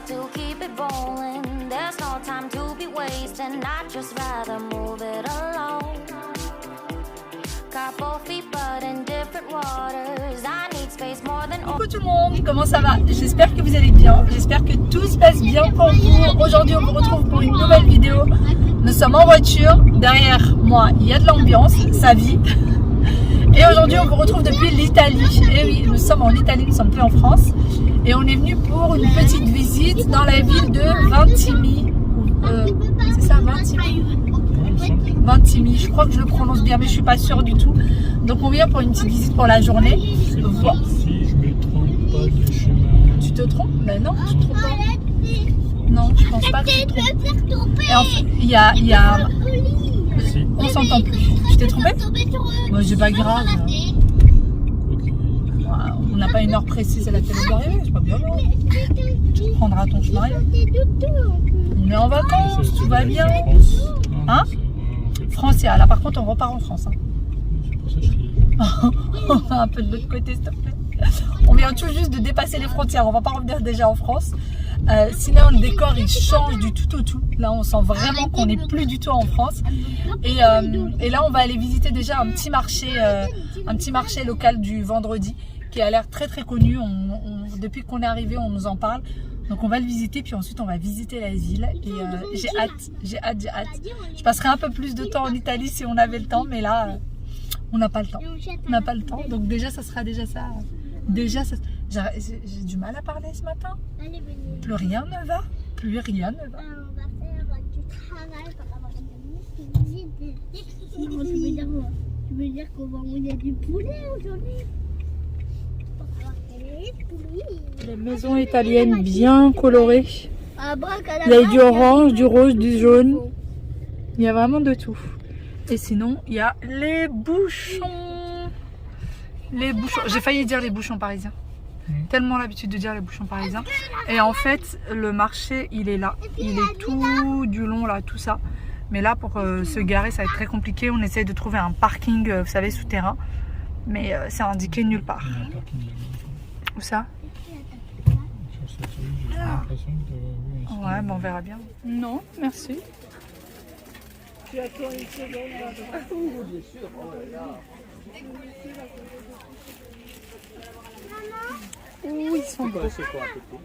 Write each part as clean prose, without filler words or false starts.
to keep it rolling. There's no time to be wasting. I'd just rather move it alone. Couple feet but in different waters. I need space more than. Coucou tout le monde, comment ça va? J'espère que vous allez bien, j'espère que tout se passe bien pour vous. Aujourd'hui on vous retrouve pour une nouvelle vidéo. Nous sommes en voiture, derrière moi il y a de l'ambiance, ça vit. Et aujourd'hui on vous retrouve depuis l'Italie. Et oui, nous sommes en Italie, nous ne sommes plus en France. Et on est venu pour une petite visite dans la ville de Ventimiglia. C'est ça, Ventimiglia, je crois que je le prononce bien, mais je suis pas sûre du tout. Donc on vient pour une petite visite pour la journée. Voilà. Si je me trompe pas de chemin. Tu te trompes? Ben non, tu te trompes pas. Non, je pense pas que tu te trompes. Et en fait, il y a... On s'entend plus. Tu t'es trompé? Bon, c'est pas grave. On n'a pas une heure précise à laquelle on doit arriver, c'est pas bien grave. Tu prendras ton chemin. On est en vacances, tout va bien. Hein? Français, là par contre on repart en France. Hein. On va un peu de l'autre côté s'il te plaît. On vient tout juste de dépasser les frontières, on va pas revenir déjà en France. Sinon le décor il change du tout au tout. Là on sent vraiment qu'on n'est plus du tout en France. Et là on va aller visiter déjà un petit marché local du vendredi qui a l'air très très connu. Depuis qu'on est arrivé on nous en parle. Donc on va le visiter puis ensuite on va visiter la ville et j'ai hâte. Je passerai un peu plus de temps en Italie si on avait le temps, mais là on n'a pas le temps. Donc déjà ça sera déjà ça. J'ai du mal à parler ce matin. Plus rien ne va. On va faire du travail pour avoir une visite. Tu veux dire qu'on va manger du poulet aujourd'hui? Les maisons italiennes bien colorées. Il y a du orange, du rose, du jaune. Il y a vraiment de tout. Et sinon, il y a les bouchons. J'ai failli dire les bouchons parisiens. Tellement l'habitude de dire les bouchons parisiens. Et en fait, le marché, il est là. Il est tout du long là, tout ça. Mais là, pour se garer, ça va être très compliqué. On essaye de trouver un parking, vous savez, souterrain. Mais c'est indiqué nulle part. Où ça? Ouais, bon, on verra bien. Non, merci. Tu attends une seconde. Bien sûr. Où ils sont beaux. C'est quoi à côté?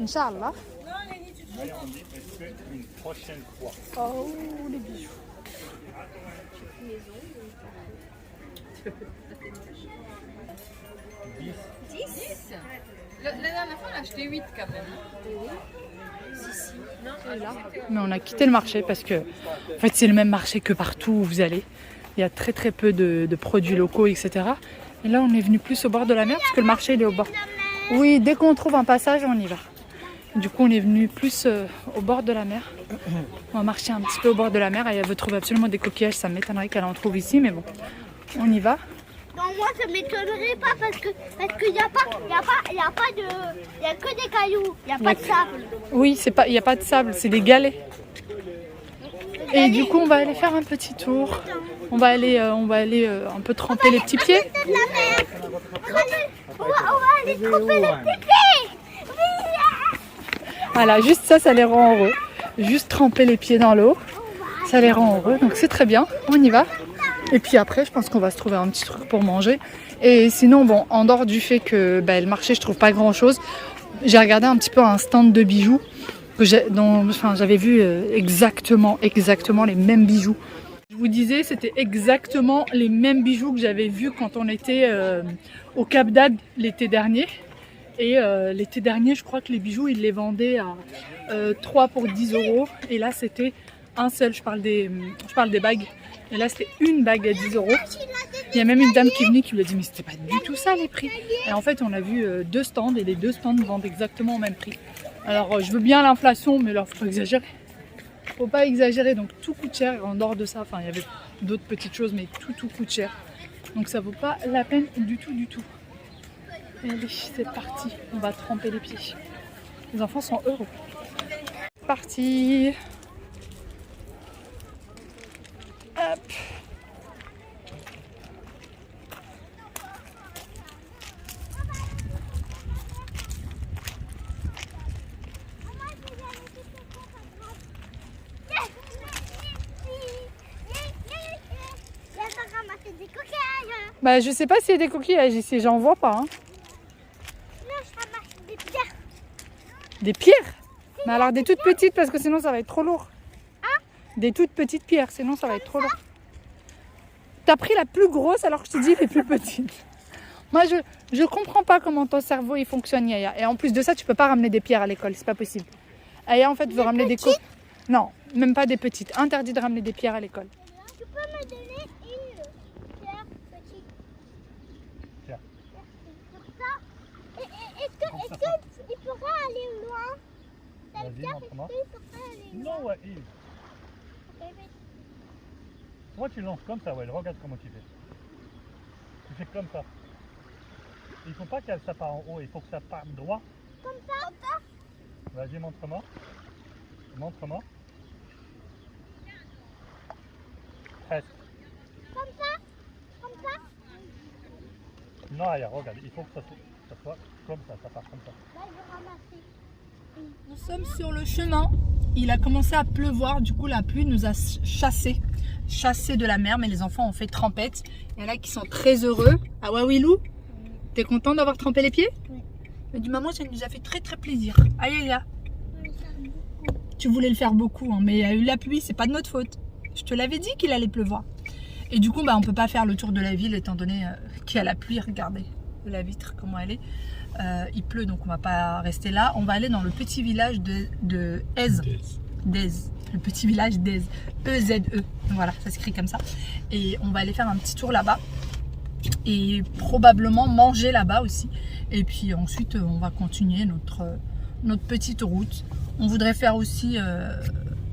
Inch'Allah. Une prochaine fois. Oh, les bijoux. 10. La dernière fois, on a acheté 8 quand même. Mais on a quitté le marché parce que en fait, c'est le même marché que partout où vous allez. Il y a très très peu de produits locaux, etc. Et là, on est venu plus au bord de la mer parce que le marché il est au bord. Oui, dès qu'on trouve un passage, on y va. Du coup, on est venu plus au bord de la mer. On va marcher un petit peu au bord de la mer. Et elle veut trouver absolument des coquillages. Ça m'étonnerait qu'elle en trouve ici, mais bon, on y va. Non, moi ça m'étonnerait pas parce que y a que des cailloux, il y a pas de sable. Oui, il n'y a pas de sable, c'est des galets. Et du coup, on va aller faire un petit tour. On va aller un peu tremper les petits pieds. On va aller tremper les petits pieds. Voilà, juste ça les rend heureux. Juste tremper les pieds dans l'eau, ça les rend heureux. Donc c'est très bien, on y va. Et puis après, je pense qu'on va se trouver un petit truc pour manger. Et sinon, bon, en dehors du fait que le marché, je trouve pas grand-chose, j'ai regardé un petit peu un stand de bijoux que j'avais vu exactement les mêmes bijoux. Je vous disais, c'était exactement les mêmes bijoux que j'avais vus quand on était au Cap d'Agde l'été dernier. Et l'été dernier, je crois que les bijoux, ils les vendaient à 3 pour 10 €. Et là, c'était un seul. Je parle des bagues. Et là, c'était une bague à 10 €. Il y a même une dame qui est venue qui lui a dit « Mais c'était pas du tout ça les prix !» Et en fait, on a vu 2 stands et les 2 stands vendent exactement au même prix. Alors, je veux bien l'inflation, mais là, faut pas exagérer. Faut pas exagérer, donc tout coûte cher. Et en dehors de ça, enfin, il y avait d'autres petites choses, mais tout coûte cher. Donc ça vaut pas la peine du tout. Allez, c'est parti. On va tremper les pieds. Les enfants sont heureux. Parti. Hop. Bah, je sais pas s'il y a des coquillages ici, j'en vois pas. Hein. Là, je ramasse des pierres. Des pierres? Mais alors des toutes petites parce que sinon ça va être trop lourd. Des toutes petites pierres, sinon ça va être trop lourd. T'as pris la plus grosse alors que je te dis les plus petites. Moi je comprends pas comment ton cerveau il fonctionne, Yaya. Et en plus de ça, tu peux pas ramener des pierres à l'école, c'est pas possible. Yaya en fait veut ramener des coups. Non, même pas des petites. Interdit de ramener des pierres à l'école. Tu peux me donner une pierre petite? Tiens. Merci. Comme ça. Est-ce qu'il pourra aller loin? Cette Vas-y, pierre, montre-moi. est-ce qu'il pourra aller loin? Non, ouais, Yves. Ok, mais Moi, tu lances comme ça, ouais. Regarde comment tu fais. Tu fais comme ça. Il faut pas que ça parte en haut, il faut que ça parte droit. comme ça? Comme ça? Vas-y, montre-moi. Montre-moi. Presque. Comme ça? Comme ça? Non, regarde, regarde. Il faut que ça soit comme ça part comme ça. Là, je vais ramasser. Nous sommes sur le chemin. Il a commencé à pleuvoir, du coup la pluie nous a chassés de la mer, mais les enfants ont fait trempette. Il y en a qui sont très heureux. Ah ouais, Willou, t'es content d'avoir trempé les pieds? Oui. Mais du maman, ça nous a fait très très plaisir. Aïe aïe aïe. On va le faire beaucoup. Tu voulais le faire beaucoup, hein, mais il y a eu la pluie, c'est pas de notre faute. Je te l'avais dit qu'il allait pleuvoir. Et du coup, bah, on peut pas faire le tour de la ville étant donné qu'il y a la pluie. Regardez la vitre, comment elle est. Il pleut, donc on va pas rester là. On va aller dans le petit village de Eze. D'Eze. Le petit village d'Eze. E-Z-E. Voilà, ça s'écrit comme ça. Et on va aller faire un petit tour là-bas. Et probablement manger là-bas aussi. Et puis ensuite, on va continuer notre petite route. On voudrait faire aussi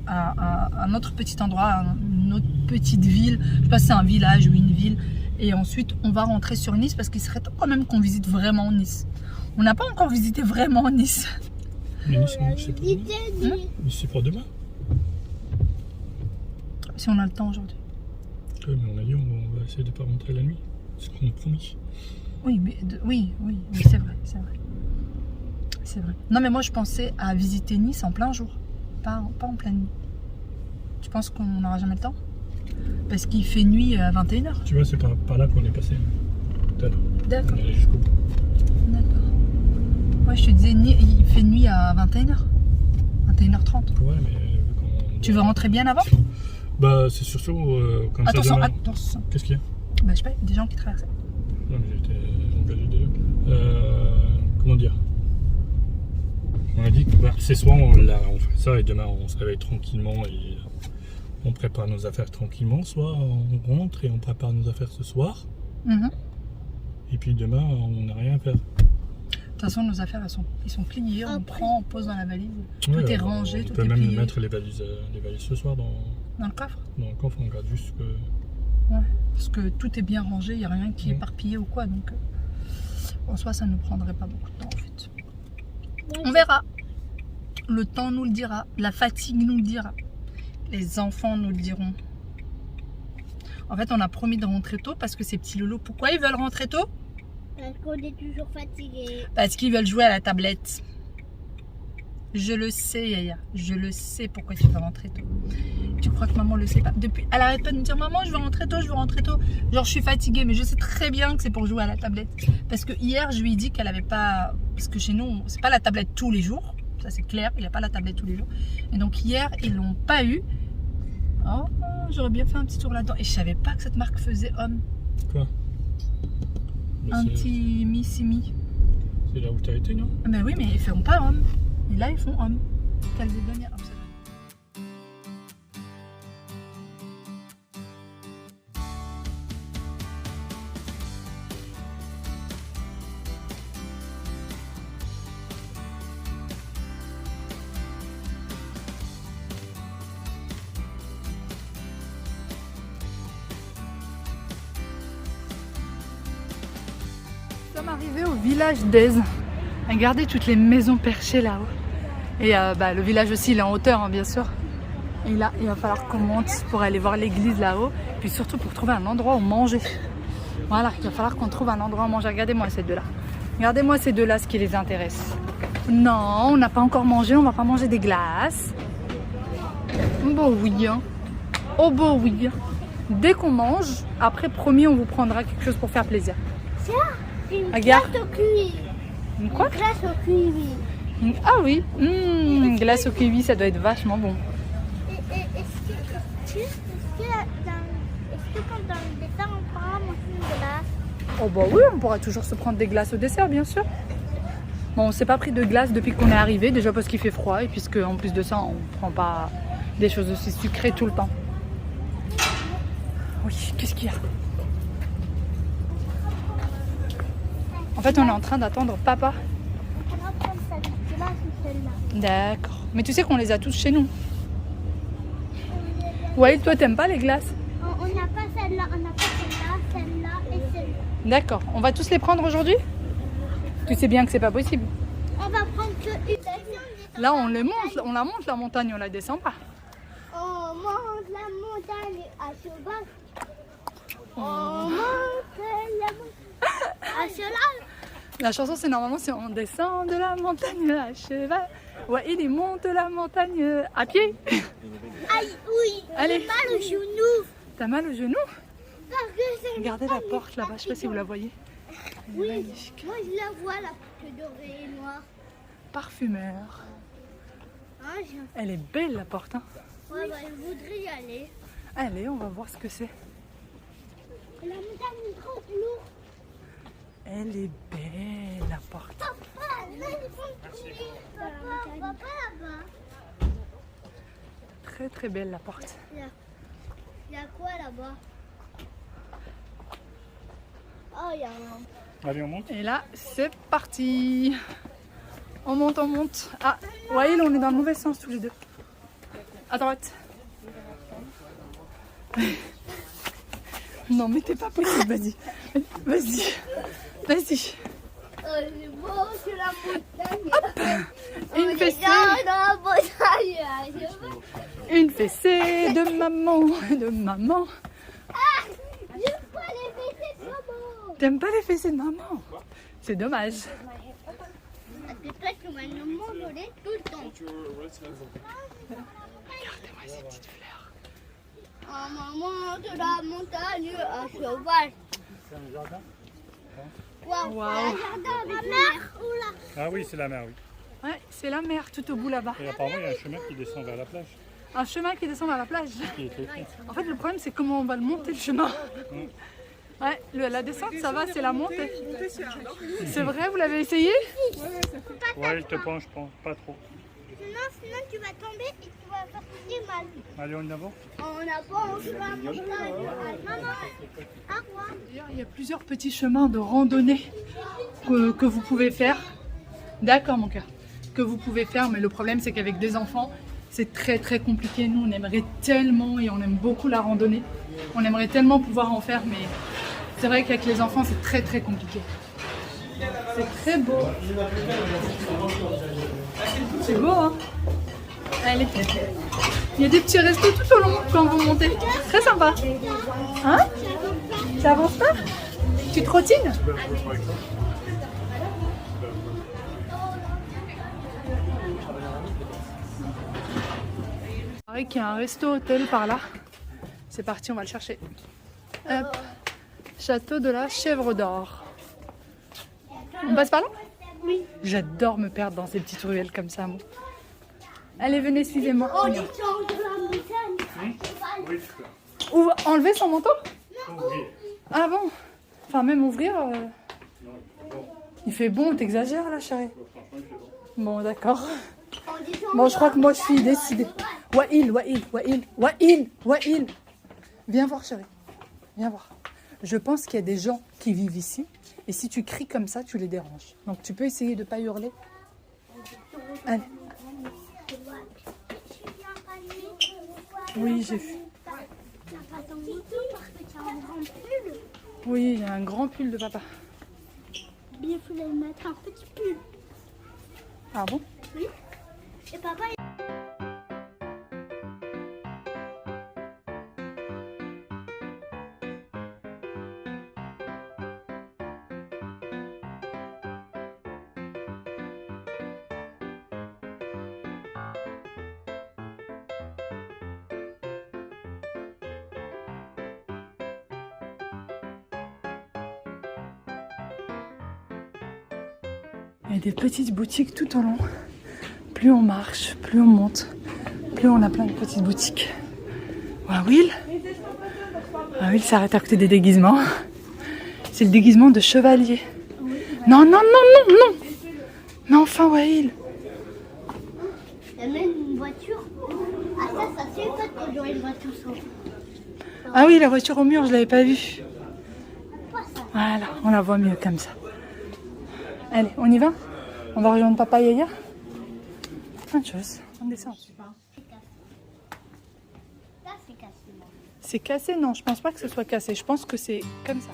un autre petit endroit, une autre petite ville. Je sais pas si c'est un village ou une ville. Et ensuite, on va rentrer sur Nice parce qu'il serait temps quand même qu'on visite vraiment Nice. On n'a pas encore visité vraiment Nice. Mais Nice, c'est pour demain. Nice. Nice, c'est pour demain. Si on a le temps aujourd'hui. Ouais, mais on a dit on va essayer de pas rentrer la nuit. C'est ce qu'on a promis. Oui, mais oui, c'est vrai, c'est vrai. C'est vrai. Non, mais moi je pensais à visiter Nice en plein jour, pas en pleine nuit. Tu penses qu'on n'aura jamais le temps? Parce qu'il fait nuit à 21h. Tu vois, c'est par là qu'on est passé. Tout à l'heure. D'accord, On est allé jusqu'au bout. d'accord. Moi je te disais, il fait nuit à 21h. 21h30. Ouais, mais vu qu'on Tu veux rentrer bien avant? Bah, c'est surtout comme Attention, ça demain. attention. Qu'est-ce qu'il y a? Bah, je sais pas, il y a des gens qui traversent. Non, mais j'étais engagé déjà. Comment dire? On a dit que bah, c'est soit on fait ça et demain on se réveille tranquillement et on prépare nos affaires tranquillement, soit on rentre et on prépare nos affaires ce soir Mhm. et puis demain on n'a rien à faire. De toute façon, nos affaires, ils sont pliées, on prend, on pose dans la valise. Tout Ouais, est rangé, on tout peut est même plié. mettre les valises ce soir dans Dans le coffre. le coffre, on regarde juste que. Ouais, parce que tout est bien rangé, il n'y a rien qui est Mhm. éparpillé ou quoi, donc en soi ça ne nous prendrait pas beaucoup de temps en fait. Ouais, On verra. Le temps nous le dira, la fatigue nous le dira, les enfants nous le diront. En fait, on a promis de rentrer tôt parce que ces petits loulous, pourquoi ils veulent rentrer tôt? Parce qu'on est toujours fatigué. Parce qu'ils veulent jouer à la tablette. Je le sais, Yaya. Je le sais pourquoi tu veux rentrer tôt. Tu crois que maman le sait pas? Depuis, elle arrête pas de me dire maman, je veux rentrer tôt, je veux rentrer tôt. Genre, je suis fatiguée, mais je sais très bien que c'est pour jouer à la tablette. Parce que hier, je lui ai dit qu'elle avait pas. Parce que chez nous, c'est pas la tablette tous les jours. Ça, c'est clair. Il n'y a pas la tablette tous les jours. Et donc, hier, ils l'ont pas eu. Oh, j'aurais bien fait un petit tour là-dedans. Et je savais pas que cette marque faisait homme. Quoi? Bah, Un c'est- petit Missimi. C'est là où t'as été, non? Ah ben oui, mais ils feront pas homme. Et là, ils font homme. Calzédonia, homme, ça donne. Nous sommes arrivés au village d'Eze. Regardez toutes les maisons perchées là-haut. Et bah, le village aussi, il est en hauteur, hein, bien sûr. Et là, il va falloir qu'on monte pour aller voir l'église là-haut. Puis surtout pour trouver un endroit où manger. Voilà, il va falloir qu'on trouve un endroit où manger. Regardez-moi ces deux-là. Regardez-moi ces deux-là, ce qui les intéresse. Non, on n'a pas encore mangé, on va pas manger des glaces. Bon oui, hein. Oh bon oui. Dès qu'on mange, après promis on vous prendra quelque chose pour faire plaisir. Tiens, une Regarde. glace au kiwi. Une quoi? Une glace au kiwi. Ah oui, glace au kiwi, ça doit être vachement bon. Est-ce que quand dans le dessert on pourra manger une glace? Oh bah oui, on pourra toujours se prendre des glaces au dessert, bien sûr. Bon, on s'est pas pris de glace depuis qu'on est arrivé, déjà parce qu'il fait froid et puisque en plus de ça, on prend pas des choses aussi sucrées tout le temps. Oui, qu'est-ce qu'il y a? En fait, on est en train d'attendre papa. On pourra prendre celle-là ou celle-là. D'accord. Mais tu sais qu'on les a tous chez nous. Ouais, toi, t'aimes pas les glaces? On n'a pas celle-là, on n'a pas celle-là, celle-là et celle-là. D'accord. On va tous les prendre aujourd'hui? Tu sais bien que c'est pas possible. On va prendre que une. Là, on les monte, on la monte la montagne, on la descend pas. On monte la montagne à cheval. On monte la montagne à cheval. La chanson, c'est normalement c'est on descend de la montagne à cheval. Ouais, il monte la montagne à pied. Aïe, oui, Allez. j'ai mal au genou. T'as mal au genou? Parce que c'est Regardez la porte là-bas, je sais pas si vous la voyez. Elle est Oui, magnifique. moi je la vois, la porte dorée et noire. Parfumeur. Hein, Elle est belle la porte. Hein. ouais, bah, je voudrais y aller. Allez, on va voir ce que c'est. La montagne est trop lourde. Elle est belle la porte. Papa, là, ils vont courir. Papa, va pas là-bas. Très très belle la porte. Il y a quoi là-bas? Oh, il y a un... Allez, on monte. Et là, c'est parti. On monte, on monte. Ah, Wael, on est dans le mauvais sens tous les deux. À droite. Non, mais t'es pas possible, vas-y. Vas-y. Vas-y. Oh, c'est beau sur la montagne. Une fessée. Dans la montagne à cheval. Une fessée de maman, de maman. Ah, je vois les fessées trop beaux. T'aimes pas les fessées de maman? C'est dommage. Parce que toi, tu vas nous manger tout le temps. Regardez-moi ces petites fleurs. Oh, maman, de la montagne à cheval. C'est un jardin. Waouh, Waouh. la jardin avec la mer. Oula. Ah oui, c'est la mer, oui. Ouais, c'est la mer tout au bout là-bas. Et apparemment, il y a un chemin qui descend vers la plage. Un chemin qui descend vers la plage. Qui est écrit. En fait, le problème, c'est comment on va le monter le chemin. Ouais, la descente, ça va, c'est la montée. C'est vrai, vous l'avez essayé? Ouais, il te penche, je pense, pas trop. Sinon, tu vas tomber et tu vas faire très mal. Allez, on y va. On n'a pas sur la montagne. Maman, à quoi? D'ailleurs, il y a plusieurs petits chemins de randonnée que vous pouvez faire. D'accord, mon cœur. Que vous pouvez faire, mais le problème, c'est qu'avec des enfants, c'est très très compliqué. Nous, on aimerait tellement et on aime beaucoup la randonnée. On aimerait tellement pouvoir en faire, mais c'est vrai qu'avec les enfants, c'est très très compliqué. C'est très beau. C'est beau, hein? Allez. Il y a des petits restos tout au long quand vous montez. Très sympa. Hein? Ça avance pas? Tu trottines? Il paraît qu'il y a un resto-hôtel par là. C'est parti, on va le chercher. Hop. Château de la Chèvre d'Or. On passe par là? Oui. J'adore me perdre dans ces petites ruelles comme ça, moi. Allez, venez, suivez-moi. On On y va. descend de la montagne. Oui, tu peux. Ou enlever son manteau? Oui. Ah bon? Enfin, même ouvrir. Il fait bon, t'exagères là, chérie. Bon, d'accord. On descend Bon, je crois que moi, je suis décidée. Wael. Viens voir, chérie. Viens voir. Je pense qu'il y a des gens qui vivent ici. Et si tu cries comme ça, tu les déranges. Donc, tu peux essayer de ne pas hurler. Allez. Oui, j'ai vu. T'as pas ton moto parce que tu as un grand pull. Oui, il y a un grand pull de papa. Il fallait mettre un petit pull. Ah bon? Oui. Et papa, Il y a des petites boutiques tout au long. Plus on marche, plus on monte, plus on a plein de petites boutiques. Voilà, Will. Ah, Will s'arrête à côté des déguisements. C'est le déguisement de chevalier. Non, non, non, non, non. Non, enfin, Will. Il y a même une voiture. Ah ça c'est le fait qu'on aurait une voiture sans. Ah oui, la voiture au mur, je l'avais pas vue. Voilà, on la voit mieux comme ça. Allez, on y va? On va rejoindre papa et Yaya? Plein de choses. On descend. Là c'est cassé. C'est cassé? Non, je pense pas que ce soit cassé. Je pense que c'est comme ça.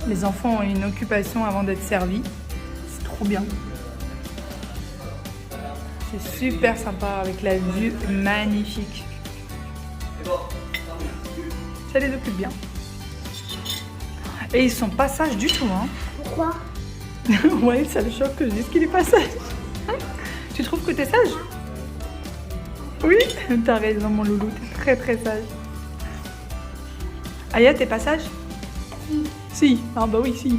Les enfants ont une occupation avant d'être servis. C'est trop bien. C'est super sympa avec la vue magnifique. Ça les occupe bien. Et ils sont pas sages du tout, hein. Pourquoi? Ouais, ça le choque que je dise qu'il est pas sage. Tu trouves que t'es sage? Oui, t'as raison mon loulou, t'es très très sage. Aya, t'es pas sage? Si, ah bah oui, si.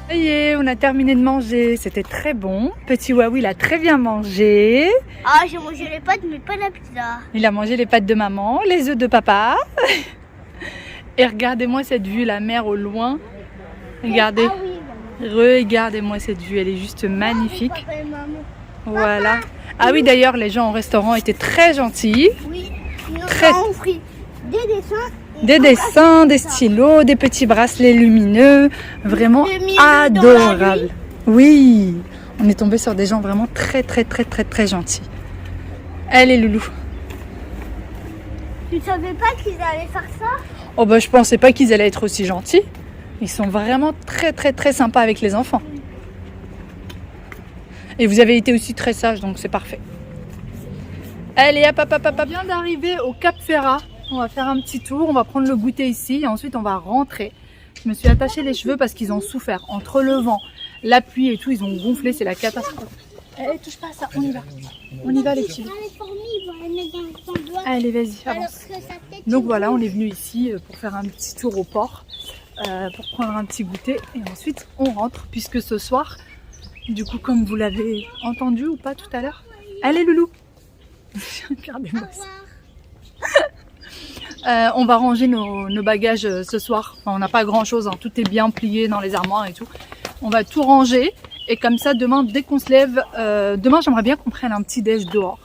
Ça y est, on a terminé de manger, c'était très bon. Petit Waouh, il a très bien mangé. Ah j'ai mangé les pâtes mais pas la pizza. Il a mangé les pâtes de maman, les œufs de papa. Et regardez-moi cette vue, la mer au loin. Regardez, Ah oui. regardez-moi cette vue, elle est juste magnifique. Papa et maman. Voilà. Ah oui, d'ailleurs, les gens au restaurant étaient très gentils. Oui. Très- On offrit des dessins. Des dessins, des stylos, des petits bracelets lumineux. Vraiment Des milieux dans la adorable. Oui, on est tombé sur des gens vraiment très, très, très, très, très gentils. Allez, loulou. Tu savais pas qu'ils allaient faire ça? Oh bah, je pensais pas qu'ils allaient être aussi gentils. Ils sont vraiment très, très, très sympas avec les enfants. Et vous avez été aussi très sages, donc c'est parfait. Allez, hop, hop, hop, hop. On vient d'arriver au Cap Ferrat. On va faire un petit tour, on va prendre le goûter ici et ensuite on va rentrer. Je me suis attaché les cheveux parce qu'ils ont souffert. Entre le vent, la pluie et tout, ils ont gonflé, c'est la catastrophe. Eh, touche pas à ça, on y va. On y va les petits. Les fourmis, ils vont aller dans son doigt. Allez, vas-y, Alors avance. que sa tête. Donc voilà, on est venu ici pour faire un petit tour au port, pour prendre un petit goûter et ensuite on rentre puisque ce soir, du coup comme vous l'avez entendu ou pas tout à l'heure, allez loulou, regardez-moi ça. On va ranger nos bagages ce soir. Enfin, on n'a pas grand chose, hein. Tout est bien plié dans les armoires et tout. On va tout ranger et comme ça demain dès qu'on se lève, demain j'aimerais bien qu'on prenne un petit déj dehors.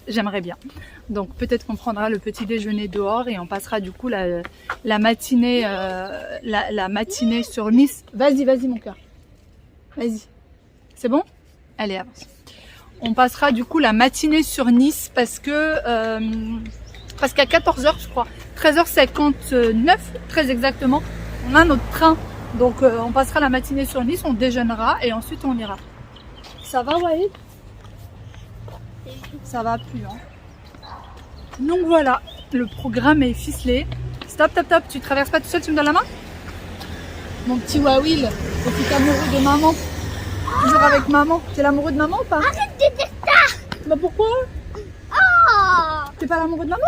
J'aimerais bien. Donc peut-être qu'on prendra le petit déjeuner dehors et on passera du coup la matinée, la matinée sur Nice. Vas-y, vas-y mon cœur. Vas-y. C'est bon? Allez, avance. On passera du coup la matinée sur Nice parce que parce qu'à 14h je crois, 13h59 très exactement, on a notre train. Donc on passera la matinée sur Nice, on déjeunera et ensuite on ira. Ça va Waïd? Ça va plus hein. Donc voilà, le programme est ficelé. Stop, stop, stop, tu traverses pas tout seul, tu me donnes la main? Mon petit Wawil, le petit amoureux de maman. Toujours avec maman. T'es l'amoureux de maman ou pas? Arrête de dire ça! Bah pourquoi? Oh! T'es pas l'amoureux de maman?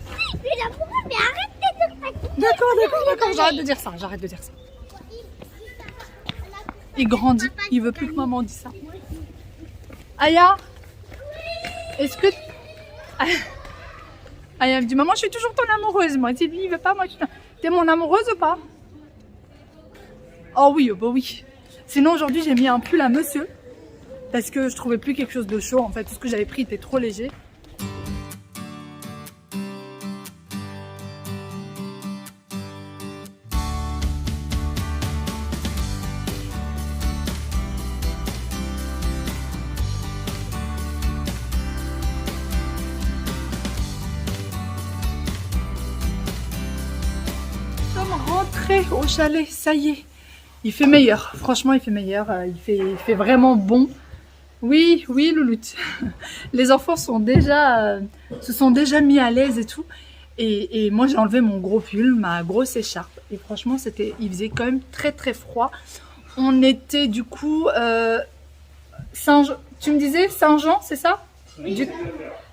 Je suis l'amoureux, mais arrête de dire ça! D'accord, d'accord, d'accord, j'arrête de dire ça, j'arrête de dire ça. Il grandit, il veut plus que maman dise ça. Aya? Est-ce que... Aya me dit, maman, je suis toujours ton amoureuse. Moi, si lui, il veut pas, moi, t'es mon amoureuse ou pas? Oh oui, oh bah oui. Sinon, aujourd'hui, j'ai mis un pull à monsieur. Parce que je trouvais plus quelque chose de chaud. En fait, tout ce que j'avais pris était trop léger. Rentrée au chalet, ça y est, il fait meilleur, franchement il fait meilleur, il fait vraiment bon, Oui, oui, Louloute. Les enfants sont déjà, se sont déjà mis à l'aise et tout. Et moi, j'ai enlevé mon gros pull, ma grosse écharpe. Et franchement, il faisait quand même très très froid. On était du coup, tu me disais Saint-Jean, c'est ça?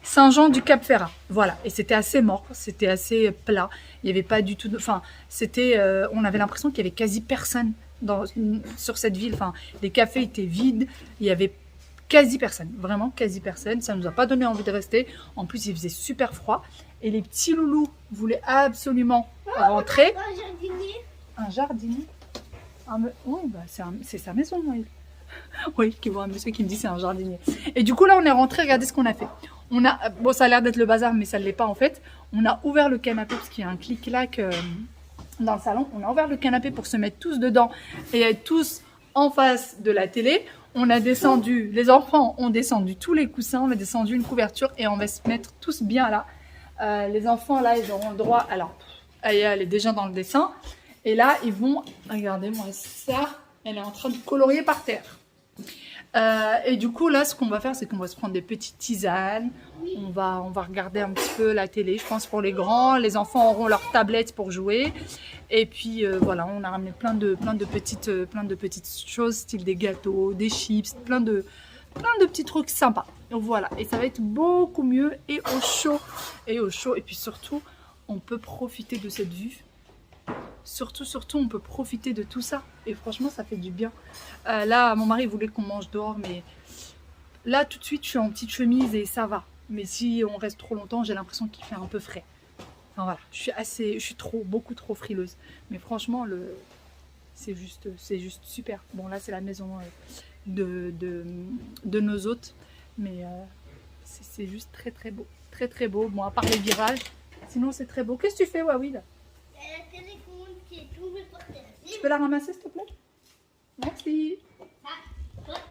Saint-Jean du Cap-Ferrat. Voilà. Et c'était assez mort, c'était assez plat. Il n'y avait pas du tout, enfin, on avait l'impression qu'il y avait quasi personne sur cette ville. Enfin, les cafés étaient vides. Il y avait quasi personne, vraiment quasi personne. Ça ne nous a pas donné envie de rester. En plus, il faisait super froid. Et les petits loulous voulaient absolument rentrer. Un jardinier. Un jardinier. Oui, bah, c'est sa maison, oui. Oui, qui voit un monsieur qui me dit c'est un jardinier. Et du coup, là, on est rentré. Regardez ce qu'on a fait. Bon, ça a l'air d'être le bazar, mais ça ne l'est pas en fait. On a ouvert le canapé parce qu'il y a un clic-clac dans le salon. On a ouvert le canapé pour se mettre tous dedans et être tous en face de la télé. On a descendu, les enfants ont descendu tous les coussins, on a descendu une couverture et on va se mettre tous bien là. Les enfants là, ils auront le droit. Alors, elle est déjà dans le dessin. Et là, ils vont. Regardez-moi ça. Elle est en train de colorier par terre. Et du coup, là, ce qu'on va faire, c'est qu'on va se prendre des petites tisanes. On va regarder un petit peu la télé, je pense, pour les grands. Les enfants auront leur tablette pour jouer. Et puis, voilà, on a ramené plein de petites choses, style des gâteaux, des chips, plein de petits trucs sympas. Donc voilà, et ça va être beaucoup mieux et au chaud. Et puis surtout, on peut profiter de cette vue. Surtout, on peut profiter de tout ça. Et franchement, ça fait du bien. Là, mon mari voulait qu'on mange dehors, mais là, tout de suite, je suis en petite chemise et ça va. Mais si on reste trop longtemps, j'ai l'impression qu'il fait un peu frais. Enfin voilà, je suis beaucoup trop frileuse. Mais franchement, c'est juste super. Bon, là, c'est la maison de nos hôtes. Mais c'est juste très très beau. Très très beau. Bon, à part les virages, sinon c'est très beau. Qu'est-ce que tu fais, Wawi, là? La télécommande qui est tombée par terre. Tu peux la ramasser, s'il te plaît? Merci.